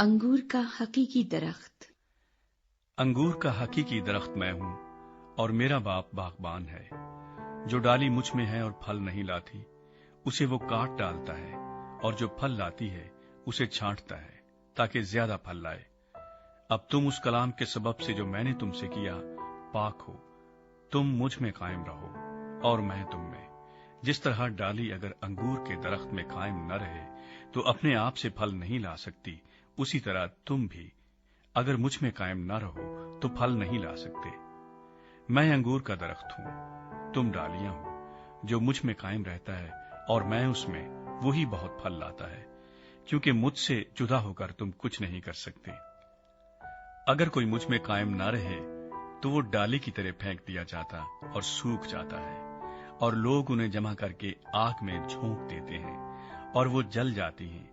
अंगूर का हकीकी दरख्त। अंगूर का हकीकी दरख्त मैं हूँ और मेरा बाप बागबान है। जो डाली मुझ में है और फल नहीं लाती, उसे वो काट डालता है, और जो फल लाती है उसे छांटता है ताकि ज्यादा फल लाए। अब तुम उस कलाम के सबब से जो मैंने तुमसे किया पाक हो। तुम मुझ में कायम रहो और मैं तुम में। जिस तरह डाली अगर अंगूर के दरख्त में कायम न रहे तो अपने आप से फल नहीं ला सकती, उसी तरह तुम भी अगर मुझ में कायम न रहो तो फल नहीं ला सकते। मैं अंगूर का दरख्त हूं, तुम डालियां हो। जो मुझ में कायम रहता है और मैं उसमें, वही बहुत फल लाता है, क्योंकि मुझसे जुदा होकर तुम कुछ नहीं कर सकते। अगर कोई मुझ में कायम न रहे तो वो डाली की तरह फेंक दिया जाता और सूख जाता है, और लोग उन्हें जमा करके आग में झोंक देते हैं और वो जल जाती हैं।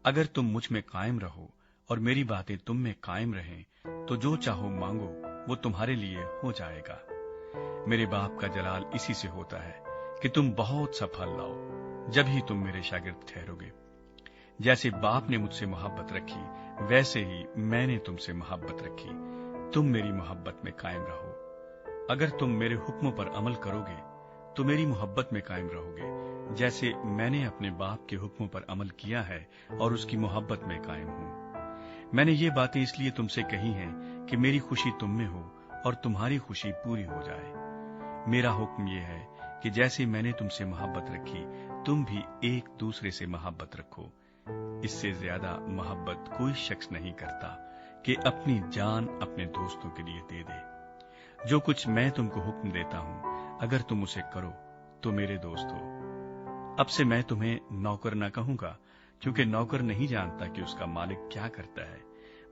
अगर तुम मुझ में कायम रहो और मेरी बातें तुम में कायम रहें, तो जो चाहो मांगो वो तुम्हारे लिए हो जाएगा। मेरे बाप का जलाल इसी से होता है कि तुम बहुत सा फल लाओ, जब ही तुम मेरे शागिर्द ठहरोगे। जैसे बाप ने मुझसे मोहब्बत रखी, वैसे ही मैंने तुमसे मोहब्बत रखी। तुम मेरी मोहब्बत में कायम रहो। अगर तुम मेरे हुक्मों पर अमल करोगे तो मेरी मोहब्बत में कायम रहोगे, जैसे मैंने अपने बाप के हुक्मों पर अमल किया है और उसकी मोहब्बत में कायम हूं। मैंने ये बातें इसलिए तुमसे कही हैं कि मेरी खुशी तुम में हो और तुम्हारी खुशी पूरी हो जाए। मेरा हुक्म ये है कि जैसे मैंने तुमसे मोहब्बत रखी, तुम भी एक दूसरे से मोहब्बत रखो। इससे ज्यादा मोहब्बत कोई शख्स नहीं करता कि अपनी जान अपने दोस्तों के लिए दे दे। जो कुछ मैं तुमको हुक्म देता हूं, अगर तुम उसे करो तो मेरे दोस्त हो। अब से मैं तुम्हें नौकर न कहूंगा, क्योंकि नौकर नहीं जानता कि उसका मालिक क्या करता है,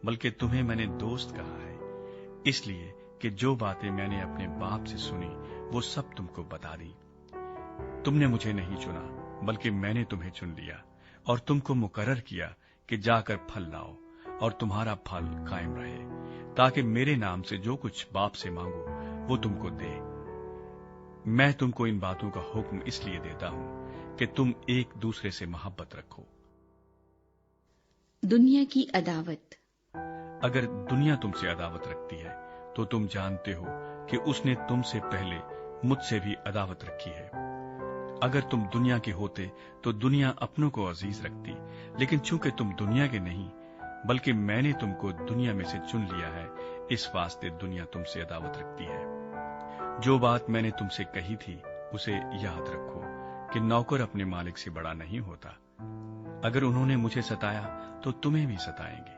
बल्कि तुम्हें मैंने दोस्त कहा है, इसलिए कि जो बातें मैंने अपने बाप से सुनी वो सब तुमको बता दी। तुमने मुझे नहीं चुना, बल्कि मैंने तुम्हें चुन लिया और तुमको मुकर्रर किया कि जाकर फल लाओ और तुम्हारा फल कायम रहे, ताकि मेरे नाम से जो कुछ बाप से मांगो वो तुमको दे। मैं तुमको इन बातों का हुक्म इसलिए देता हूं कि तुम एक दूसरे से मोहब्बत रखो। दुनिया की अदावत। अगर दुनिया तुमसे अदावत रखती है तो तुम जानते हो कि उसने तुमसे पहले मुझसे भी अदावत रखी है। अगर तुम दुनिया के होते तो दुनिया अपनों को अजीज रखती, लेकिन चूंकि तुम दुनिया के नहीं बल्कि मैंने तुमको दुनिया में से चुन लिया है, इस वास्ते दुनिया तुमसे अदावत रखती है। जो बात मैंने तुमसे कही थी उसे याद रखो कि नौकर अपने मालिक से बड़ा नहीं होता। अगर उन्होंने मुझे सताया तो तुम्हें भी सताएंगे।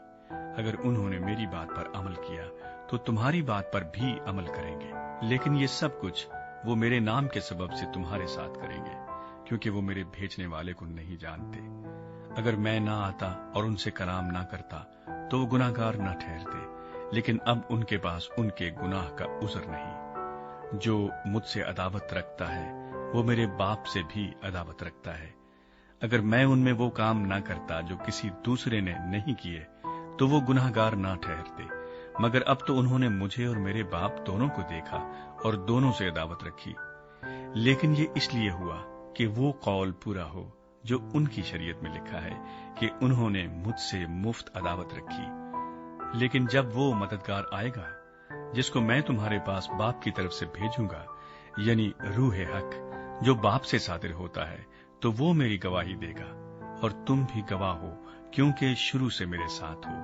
अगर उन्होंने मेरी बात पर अमल किया तो तुम्हारी बात पर भी अमल करेंगे। लेकिन ये सब कुछ वो मेरे नाम के सबब से तुम्हारे साथ करेंगे, क्योंकि वो मेरे भेजने वाले को नहीं जानते। अगर मैं ना आता और उनसे कलाम ना करता तो वो गुनाहगार न ठहरते, लेकिन अब उनके पास उनके गुनाह का उज़र नहीं। जो मुझसे अदावत रखता है वो मेरे बाप से भी अदावत रखता है। अगर मैं उनमें वो काम ना करता जो किसी दूसरे ने नहीं किए तो वो गुनाहगार ना ठहरते, मगर अब तो उन्होंने मुझे और मेरे बाप दोनों को देखा और दोनों से अदावत रखी। लेकिन ये इसलिए हुआ कि वो कौल पूरा हो जो उनकी शरीयत में लिखा है कि उन्होंने मुझसे मुफ्त अदावत रखी। लेकिन जब वो मददगार आएगा जिसको मैं तुम्हारे पास बाप की तरफ से भेजूंगा, यानी रूह हक जो बाप से सादिर होता है, तो वो मेरी गवाही देगा और तुम भी गवाह हो, क्योंकि शुरू से मेरे साथ हो।